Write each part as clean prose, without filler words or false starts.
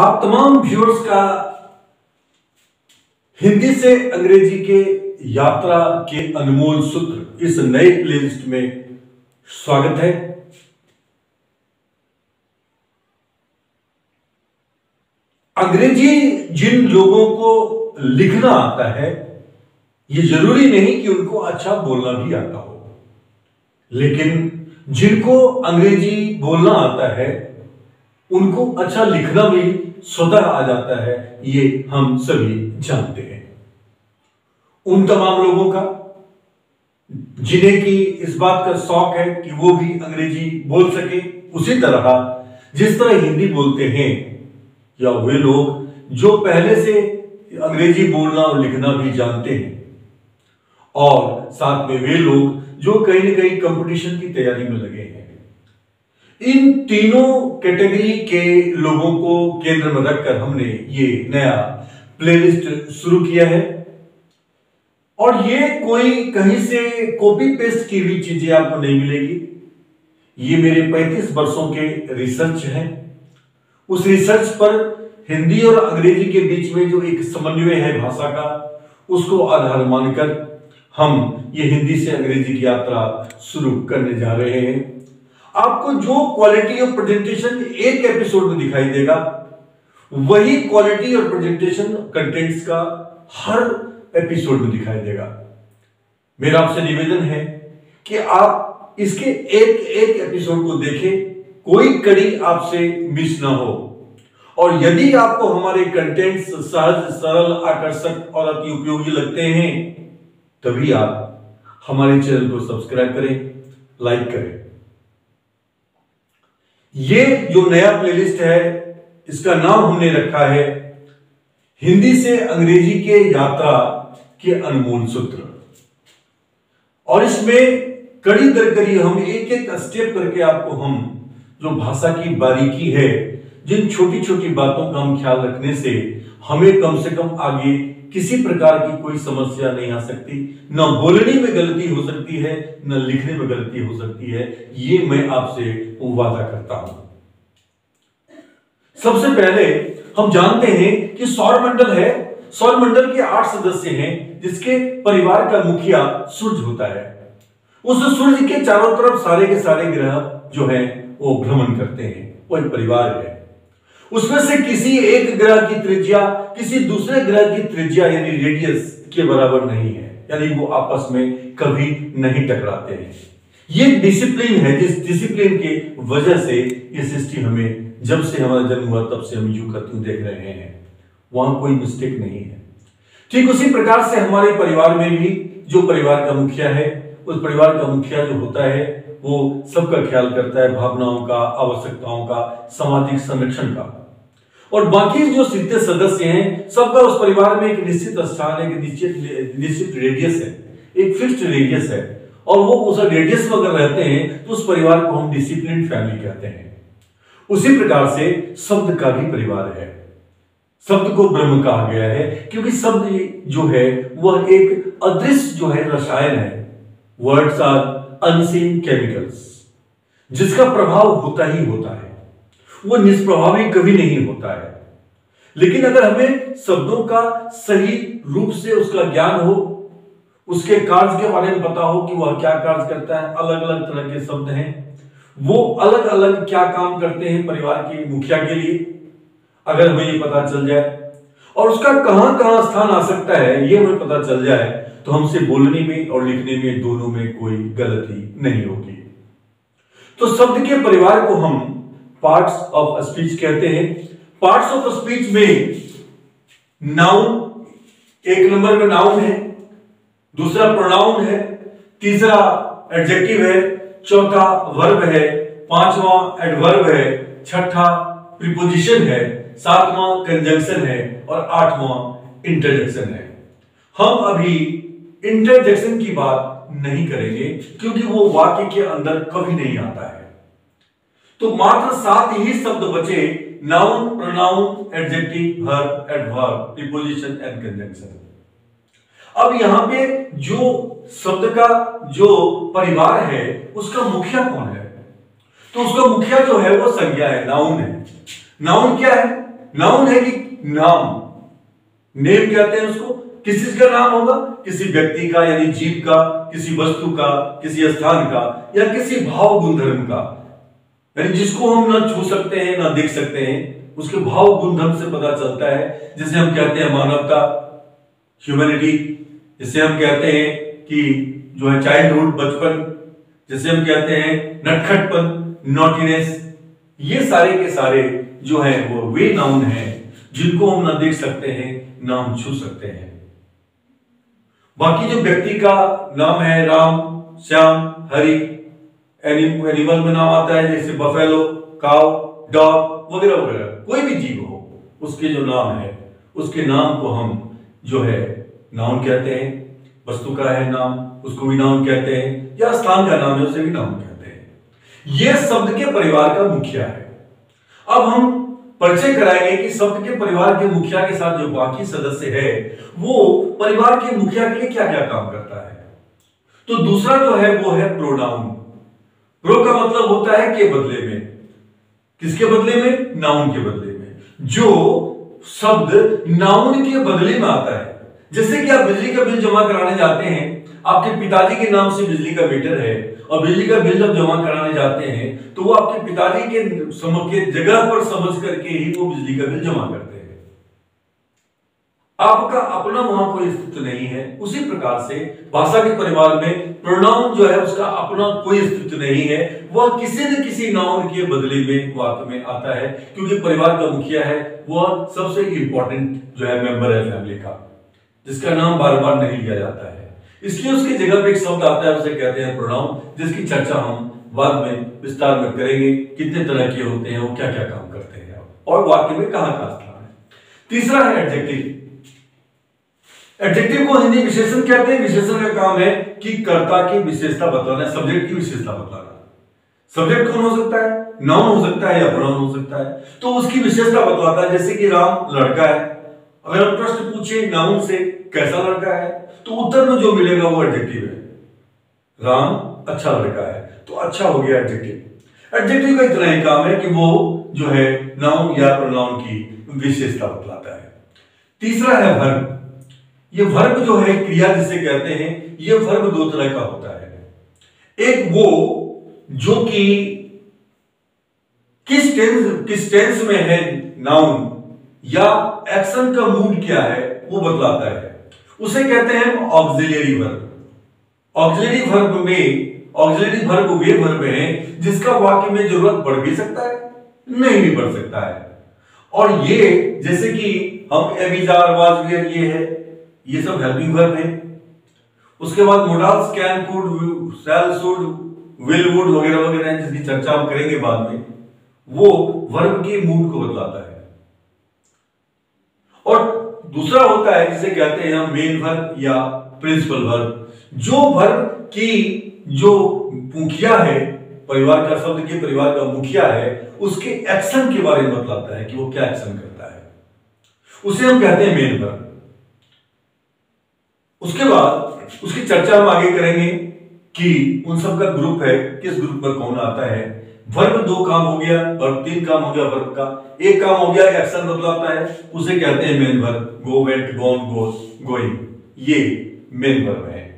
आप तमाम व्यूअर्स का हिंदी से अंग्रेजी के यात्रा के अनमोल सूत्र इस नए प्लेलिस्ट में स्वागत है। अंग्रेजी जिन लोगों को लिखना आता है, ये जरूरी नहीं कि उनको अच्छा बोलना भी आता हो, लेकिन जिनको अंग्रेजी बोलना आता है उनको अच्छा लिखना भी स्वतः आ जाता है, ये हम सभी जानते हैं। उन तमाम लोगों का जिन्हें कि इस बात का शौक है कि वो भी अंग्रेजी बोल सके उसी तरह जिस तरह हिंदी बोलते हैं, या वे लोग जो पहले से अंग्रेजी बोलना और लिखना भी जानते हैं, और साथ में वे लोग जो कहीं ना कहीं कंपटीशन की तैयारी में लगे हैं। इन तीनों कैटेगरी के लोगों को केंद्र में रखकर हमने ये नया प्लेलिस्ट शुरू किया है। और ये कोई कहीं से कॉपी पेस्ट की हुई चीजें आपको नहीं मिलेगी। ये मेरे 35 वर्षों के रिसर्च है। उस रिसर्च पर हिंदी और अंग्रेजी के बीच में जो एक समन्वय है भाषा का, उसको आधार मानकर हम ये हिंदी से अंग्रेजी की यात्रा शुरू करने जा रहे हैं। आपको जो क्वालिटी ऑफ प्रेजेंटेशन एक एपिसोड में दिखाई देगा, वही क्वालिटी और प्रेजेंटेशन कंटेंट्स का हर एपिसोड में दिखाई देगा। मेरा आपसे निवेदन है कि आप इसके एक एपिसोड को देखें, कोई कड़ी आपसे मिस ना हो। और यदि आपको हमारे कंटेंट्स सहज, सरल, आकर्षक और अति उपयोगी लगते हैं, तभी आप हमारे चैनल को सब्सक्राइब करें, लाइक करें। ये जो नया प्लेलिस्ट है, इसका नाम हमने रखा है हिंदी से अंग्रेजी के यात्रा के अनमोल सूत्र। और इसमें कड़ी दर कड़ी हम एक एक स्टेप करके आपको हम जो भाषा की बारीकी है, जिन छोटी छोटी बातों का हम ख्याल रखने से हमें कम से कम आगे किसी प्रकार की कोई समस्या नहीं आ सकती, न बोलने में गलती हो सकती है, न लिखने में गलती हो सकती है। ये मैं आपसे वादा करता हूं। सबसे पहले हम जानते हैं कि सौरमंडल है। सौरमंडल के 8 सदस्य हैं, जिसके परिवार का मुखिया सूर्य होता है। उस सूर्य के चारों तरफ सारे के सारे ग्रह जो हैं वो भ्रमण करते हैं, वो एक परिवार है। उसमें से किसी एक ग्रह की त्रिज्या किसी दूसरे ग्रह की त्रिज्या यानी रेडियस के बराबर नहीं है, यानी वो आपस में कभी नहीं टकराते हैं। ये डिसिप्लिन है, जिस डिसिप्लिन की वजह से ये सृष्टि हमें जब से हमारा जन्म हुआ तब से हम यूं का त्यों देख रहे हैं, वहां कोई मिस्टेक नहीं है। ठीक उसी प्रकार से हमारे परिवार में भी जो परिवार का मुखिया है, उस परिवार का मुखिया जो होता है वो सबका ख्याल करता है, भावनाओं का, आवश्यकताओं का, सामाजिक संरक्षण का। और बाकी जो सिद्ध सदस्य हैं, सबका उस परिवार में एक निश्चित स्थान है, एक निश्चित रेडियस है, एक फिक्स्ड रेडियस है। और वो उस रेडियस में अगर रहते हैं तो उस परिवार को हम डिसिप्लिन फैमिली कहते हैं। उसी प्रकार से शब्द का भी परिवार है। शब्द को ब्रह्म कहा गया है, क्योंकि शब्द जो है वह एक अदृश्य जो है रसायन है। वर्ड्स आर अनसीन केमिकल्स, जिसका प्रभाव होता ही होता है, वो निष्प्रभावी कभी नहीं होता है। लेकिन अगर हमें शब्दों का सही रूप से उसका ज्ञान हो, उसके कार्य के बारे में पता हो कि वह क्या कार्य करता है, अलग अलग तरह के शब्द हैं, वो अलग अलग क्या काम करते हैं परिवार के मुखिया के लिए, अगर हमें ये पता चल जाए और उसका कहां कहां स्थान आ सकता है ये हमें पता चल जाए, तो हमसे बोलने में और लिखने में दोनों में कोई गलती नहीं होगी। तो शब्द के परिवार को हम पार्ट्स ऑफ स्पीच कहते हैं। पार्ट्स ऑफ स्पीच में नाउन, एक नंबर में नाउन है, दूसरा प्रोनाउन है, तीसरा एडजेक्टिव है, चौथा वर्ब है, पांचवा एडवर्ब है, छठा प्रीपोजिशन है, सातवां कंजंक्शन है और आठवां इंटरजेक्शन है। हम अभी इंटरजेक्शन की बात नहीं करेंगे, क्योंकि वो वाक्य के अंदर कभी नहीं आता है। तो मात्र 7 ही शब्द बचे, noun, pronoun, adjective, verb, adverb, preposition and conjunction. अब यहां पे जो शब्द का जो परिवार है उसका मुखिया कौन है? तो उसका मुखिया जो है वो संज्ञा है, नाउन है। नाउन क्या है? नाउन है कि नाम, नेम कहते हैं उसको। किस चीज का नाम होगा? किसी व्यक्ति का यानी जीव का, किसी वस्तु का, किसी स्थान का, या किसी भाव गुणधर्म का, यानी जिसको हम ना छू सकते हैं ना देख सकते हैं, उसके भाव गुणधर्म से पता चलता है। जैसे हम कहते हैं मानवता, ह्यूमैनिटी, जिसे हम कहते हैं कि जो है चाइल्डहुड, बचपन, जैसे हम कहते हैं नटखटपन, नॉटीनेस, ये सारे के सारे जो है वो वे नाउन हैं जिनको हम ना देख सकते हैं ना हम छू सकते हैं। बाकी जो व्यक्ति का नाम है राम, श्याम, हरि, एनिमल में नाम आता है जैसे बफेलो, काव, डॉग वगैरह वगैरह, कोई भी जीव हो उसके जो नाम है उसके नाम को हम जो है नाउन कहते हैं। वस्तु का है नाम, उसको भी नाउन कहते हैं, या स्थान का नाम है उसे भी नाउन कहते हैं। यह शब्द के परिवार का मुखिया है। अब हम परिचय कराएंगे कि शब्द के परिवार के मुखिया के साथ जो बाकी सदस्य है वो परिवार के मुखिया के लिए क्या क्या काम करता है। तो दूसरा जो है वो है प्रोनाउन। प्रो का मतलब होता है के बदले में। किसके बदले में? नाउन के बदले में। जो शब्द नाउन के बदले में आता है, जैसे कि आप बिजली का बिल जमा कराने जाते हैं, आपके पिताजी के नाम से बिजली का मीटर है और बिजली का बिल जब जमा कराने जाते हैं तो वो आपके पिताजी के जगह पर समझ करके ही वो बिजली का बिल जमा करते हैं। आपका अपना वहां कोई अस्तित्व नहीं है। उसी प्रकार से भाषा के परिवार में प्रोनाउन जो है उसका अपना कोई अस्तित्व नहीं है, वह किसी न किसी नाउन के बदले में वाक्य में आता है, क्योंकि परिवार का मुखिया है, वह सबसे इंपॉर्टेंट जो है मेंबर है फैमिली का, जिसका नाम बार बार नहीं लिया जाता है। इसलिए उसकी जगह पे एक शब्द आता है, उसे कहते हैं प्रोनाउन, जिसकी चर्चा हम बाद में विस्तार में करेंगे। कितने तरह के होते हैं, वो क्या क्या काम करते हैं और वाक्य में कहां कहां स्थान है। तीसरा है एडजेक्टिव। एडजेक्टिव को हिंदी विशेषण कहते हैं। विशेषण का काम है कि कर्ता की विशेषता बतलाना, सब्जेक्ट की विशेषता बतलाना। सब्जेक्ट कौन हो सकता है? नाउन हो सकता है या प्रोनाउन हो सकता है, तो उसकी विशेषता बतलाता है। जैसे कि राम लड़का है, अगर हम प्रश्न पूछे नाउन से कैसा लड़का है तो उत्तर में जो मिलेगा वो एडजेक्टिव है। राम अच्छा लड़का है तो अच्छा हो गया एडजेक्टिव। एडजेक्टिव का इतना ही काम है कि वो जो है नाउन या प्रोनाउन की विशेषता बतलाता है। तीसरा है वर्ब। ये वर्ब जो है क्रिया जिसे कहते हैं, ये वर्ब दो तरह का होता है। एक वो जो कि किस टेंस में है नाउन या एक्शन का मूड क्या है वो बतलाता है, उसे कहते हैं ऑक्सिलरी वर्ब। ऑक्सिलरी वर्ब वे वर्ब हैं जिसका वाक्य में जरूरत पड़ भी सकता है, नहीं भी पड़ सकता है। और ये जैसे कि हम am is are was were, ये है, ये सब हेल्पिंग वर्ब है। उसके बाद modals can, could, shall, should, will, would वगैरह वगैरह जिसकी चर्चा हम करेंगे बाद में, वो वर्ब के मूड को बतलाता है। और दूसरा होता है जिसे कहते हैं हम मेन वर्ब या प्रिंसिपल वर्ब। जो वर्ब की जो मुखिया है, परिवार का, शब्द के परिवार का मुखिया है, उसके एक्शन के बारे में बतलाता है कि वो क्या एक्शन करता है, उसे हम कहते हैं मेन वर्ब। उसके बाद उसकी चर्चा हम आगे करेंगे कि उन सब का ग्रुप है, किस ग्रुप में कौन आता है। वर्ब दो काम हो गया, वर्ब तीन काम हो गया वर्ब का। एक काम हो गया एक्शन बतलाता है, उसे कहते हैं main verb. Go, went, gone, goes, going, ये मेन वर्ब है।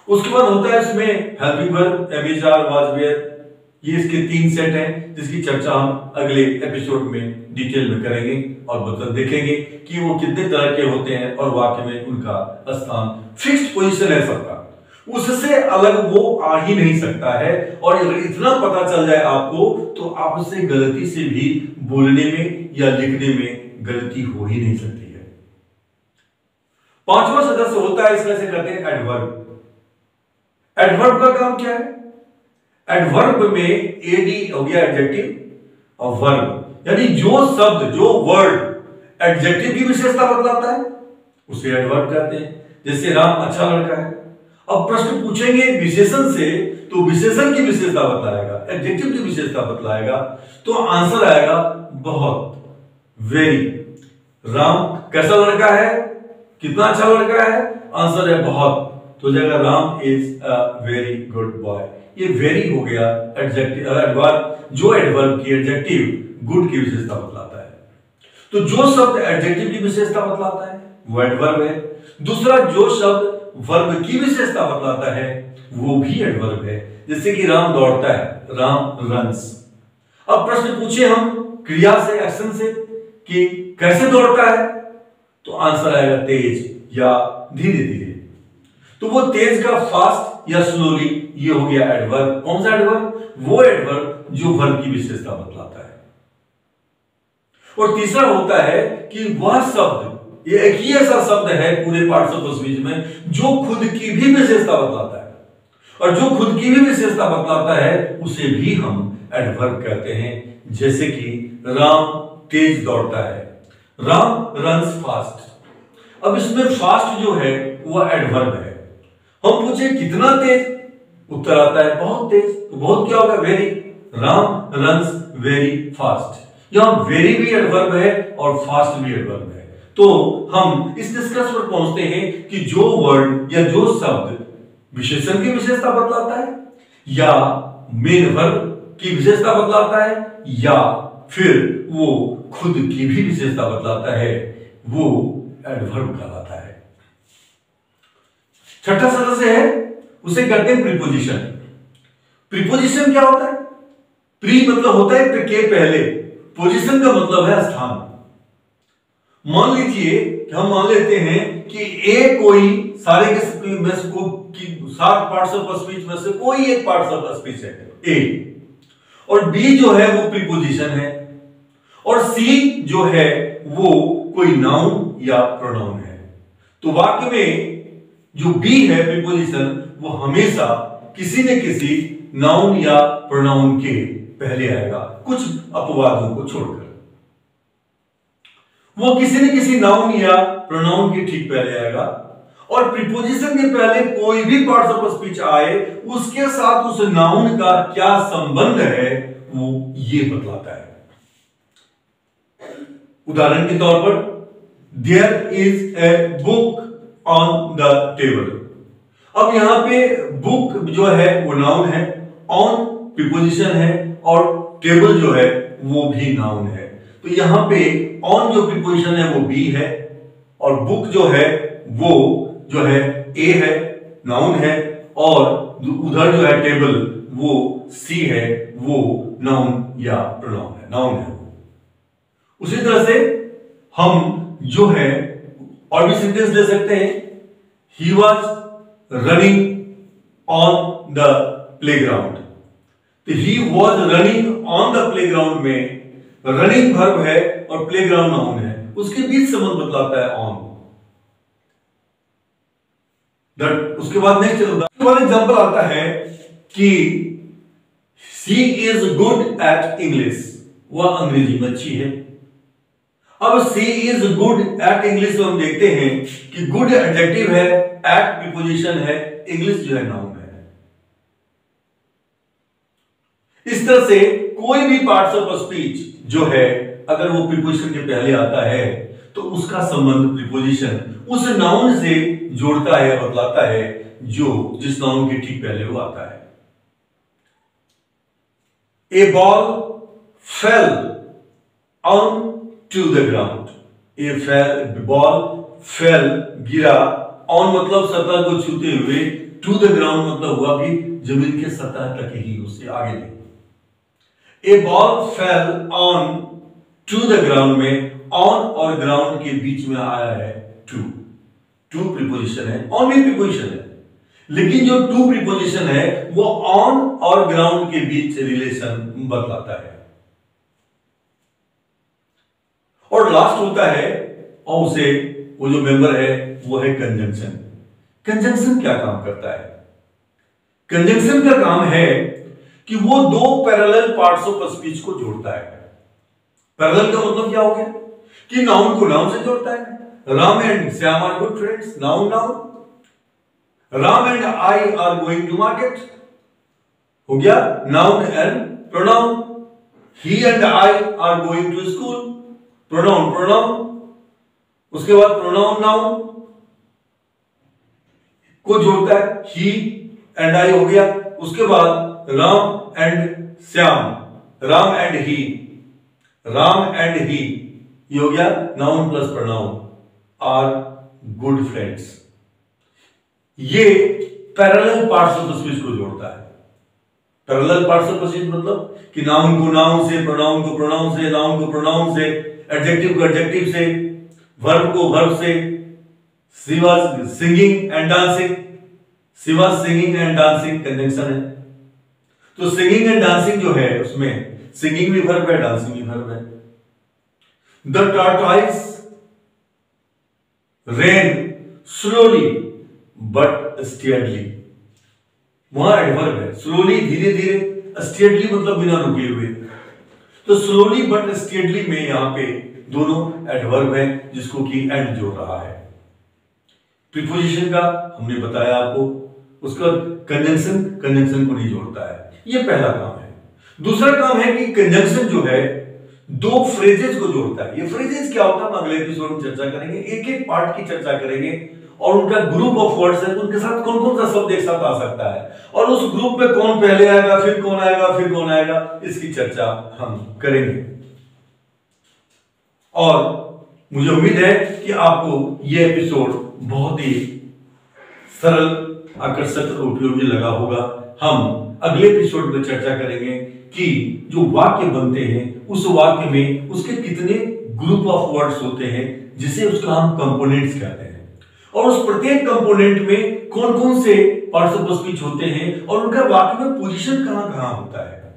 उसके बाद होता है इसमें helping verb, am is are was were. ये इसके तीन सेट हैं जिसकी चर्चा हम अगले एपिसोड में डिटेल में करेंगे और देखेंगे कि वो कितने तरह के होते हैं और वाक्य में उनका स्थान फिक्स्ड पोजीशन है सबका, उससे अलग वो आ ही नहीं सकता है। और अगर इतना पता चल जाए आपको तो आपसे गलती से भी बोलने में या लिखने में गलती हो ही नहीं सकती है। पांचवा सदस्य होता है इसमें से कहते हैं एडवर्ब। एडवर्ब का काम क्या है? एडवर्ब में एडी हो गया एडजेक्टिव और वर्ब, यानी जो शब्द, जो वर्ड एडजेक्टिव की विशेषता बतलाता है उसे एडवर्ब कहते हैं। जैसे राम अच्छा लड़का है। अब प्रश्न पूछेंगे विशेषण से तो विशेषण की विशेषता बतलाएगा, एडजेक्टिव की विशेषता बतलाएगा, तो आंसर आएगा बहुत, वेरी। राम कैसा लड़का है, कितना अच्छा लड़का है, आंसर है बहुत, तो जगह Ram is a very good boy. ये वेरी हो गया एडजेक्टिव, एडवर्ब, जो एडवर्ब की एडजेक्टिव गुड की विशेषता बतलाता है। तो जो शब्द एडजेक्टिव की विशेषता बतलाता है वो एडवर्ब है। दूसरा, जो शब्द वर्ब की विशेषता बतलाता है वो भी एडवर्ब है। जैसे कि राम दौड़ता है, राम रन्स। अब प्रश्न पूछे हम क्रिया से, एक्शन से, कि कैसे दौड़ता है, तो आंसर आएगा तेज या धीरे धीरे। तो वो तेज का फास्ट या स्लोली, ये हो गया एडवर्ब। कौन सा एडवर्ब? वो एडवर्ब जो वर्ब की विशेषता बतलाता है। और तीसरा होता है कि वह शब्द, ये एक ही ऐसा शब्द है पूरे पार्ट्स ऑफ स्पीच में जो खुद की भी विशेषता बतलाता है, और जो खुद की भी विशेषता बतलाता है उसे भी हम एडवर्ब कहते हैं। जैसे कि राम तेज दौड़ता है, राम रन्स फास्ट। अब इसमें फास्ट जो है वो एडवर्ब है। हम पूछे कितना तेज, उत्तर आता है बहुत तेज। तो बहुत क्या होगा? Very. Ram runs very fast. यहां वेरी भी एडवर्ब है और फास्ट भी एडवर्ब है। तो हम इस निष्कर्ष पर पहुंचते हैं कि जो वर्ड या जो शब्द विशेषण की विशेषता बतलाता है, या मेन वर्ब की विशेषता बतलाता है, या फिर वो खुद की भी विशेषता बतलाता है, वो एडवर्ब कहलाता है। छठा सदस्य है, उसे कहते हैं प्रीपोजिशन। प्रीपोजिशन क्या होता है? प्री मतलब होता है के पहले, पोजीशन का मतलब है स्थान। मान लीजिए कि हम मान लेते हैं कि ए कोई सारे के में से की 7 पार्ट्स ऑफ स्पीच में से कोई एक पार्ट्स ऑफ स्पीच है ए, और बी जो है वो प्रीपोजिशन है, और सी जो है वो कोई नाउन या प्रोनाउन है। तो वाक्य में जो बी है प्रीपोजिशन, वो हमेशा किसी न किसी नाउन या प्रोनाउन के पहले आएगा, कुछ अपवादों को छोड़कर। वो किसी न किसी नाउन या प्रोनाउन के ठीक पहले आएगा, और प्रीपोजिशन के पहले कोई भी पार्ट्स ऑफ स्पीच आए उसके साथ उस नाउन का क्या संबंध है वो ये बतलाता है। उदाहरण के तौर पर, there is a book on the table. अब यहां पे बुक जो है वो नाउन है, ऑन प्रीपोजिशन है, और टेबल जो है वो भी नाउन है। तो यहां पे ऑन जो प्रीपोजिशन है वो बी है, और बुक जो है वो जो है ए है, नाउन है, और उधर जो है टेबल वो सी है, वो नाउन या प्रोनाउन है, नाउन है। उसी तरह से हम जो है और भी सेंटेंस ले सकते हैं। He was running on the playground. तो he was running on the playground में रनिंग वर्ब है और प्लेग्राउंड नाउन है, उसके बीच संबंध बतलाता है ऑन। उसके बाद नेक्स्ट एग्जांपल आता है कि she is good at English, वह अंग्रेजी में अच्छी है। अब she is good at English हम देखते हैं कि गुड एडजेक्टिव है, एट प्रीपोजिशन है, इंग्लिश जो है नाउन है। इस तरह से कोई भी पार्ट्स ऑफ स्पीच जो है अगर वो प्रीपोजिशन के पहले आता है तो उसका संबंध प्रीपोजिशन उस नाउन से जोड़ता है, बतलाता है जो जिस नाउन के ठीक पहले वो आता है। A ball fell on to the ground. A ball fell गिरा, ऑन मतलब सतह को छूते हुए, टू द ग्राउंड मतलब हुआ कि जमीन के सतह तक ही, उससे आगे नहीं। A ball fell on to the ground में ऑन और ग्राउंड के बीच में आया है टू। टू प्रीपोजिशन है, ऑन भी प्रीपोजिशन है, लेकिन जो टू प्रीपोजिशन है वो ऑन और ग्राउंड के बीच रिलेशन बतलाता है। और लास्ट होता है और उसे वो जो मेंबर है वो है कंजंक्शन। कंजंक्शन क्या काम करता है? कंजंक्शन का काम है कि वो दो पैरेलल पार्ट्स ऑफ स्पीच को जोड़ता है। पैरेलल का मतलब क्या हो गया कि नाउन को नाउन से जोड़ता है। Ram and Shyam are good friends, noun noun. Ram and I are going to market, हो गया noun and pronoun. He and I are going to school, pronoun pronoun. उसके बाद प्रोनाउन नाउन को जोड़ता है, ही एंड आई हो गया। उसके बाद Ram and Shyam, Ram and he, Ram and he, ये हो गया noun plus pronoun, are good friends. ये parallel parts of the speech को जोड़ता है। Parallel parts of the speech मतलब कि नाउन को नाउन से, प्रोनाउन को प्रोनाउन से, नाउन को प्रोनाउन से, एडजेक्टिव को एडजेक्टिव से, वर्ब को वर्ब से। She was singing and dancing, she was singing and dancing conjunction है। तो सिंगिंग एंड डांसिंग जो है उसमें सिंगिंग भी वर्ब है, डांसिंग भी वर्ब है। The tortoise ran slowly but steadily, वहां एडवर्ब है। स्लोली धीरे धीरे, स्टेडली मतलब बिना रुके हुए। तो स्लोली बट स्टेडली में यहां पे दोनों एडवर्ब है जिसको कि एंड जोड़ रहा है। प्रीपोजिशन का हमने बताया आपको, उसका कंजंक्शन कंजंक्शन को नहीं जोड़ता है। ये पहला काम है। दूसरा काम है कि कंजंक्शन जो है दो फ्रेजेस को जोड़ता है। ये फ्रेजेस क्या होता है हम अगले एपिसोड में चर्चा करेंगे, एक एक पार्ट की चर्चा करेंगे और उनका ग्रुप ऑफ वर्ड्स है, उनके साथ कौन कौन सा शब्द एक साथ आ सकता है और उस ग्रुप में कौन पहले आएगा, फिर कौन आएगा, फिर कौन आएगा, इसकी चर्चा हम करेंगे। और मुझे उम्मीद है कि आपको यह एपिसोड बहुत ही सरल, आकर्षक और उपयोगी लगा होगा। हम अगले एपिसोड में चर्चा करेंगे कि जो वाक्य बनते हैं उस वाक्य में उसके कितने ग्रुप ऑफ वर्ड्स होते हैं जिसे उसका हम कंपोनेंट्स कहते हैं, और उस प्रत्येक कंपोनेंट में कौन कौन से पार्ट्स ऑफ स्पीच होते हैं और उनका वाक्य में पोजीशन कहां कहां होता है,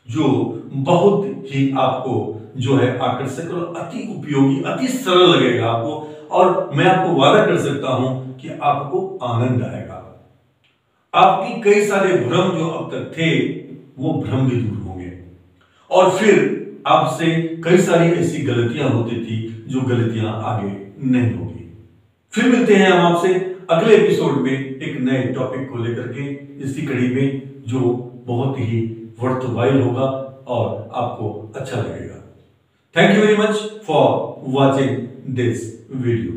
जो बहुत ही आपको जो है आकर्षक और अति उपयोगी, अति सरल लगेगा आपको। और मैं आपको वादा कर सकता हूं कि आपको आनंद आएगा। आपकी कई सारे भ्रम जो अब तक थे वो भ्रम भी दूर होंगे, और फिर आपसे कई सारी ऐसी गलतियां होती थी जो गलतियां आगे नहीं होगी। फिर मिलते हैं हम आपसे अगले एपिसोड में एक नए टॉपिक को लेकर के, इसी कड़ी में जो बहुत ही वर्थवाइल होगा और आपको अच्छा लगेगा। Thank you very much for watching this video.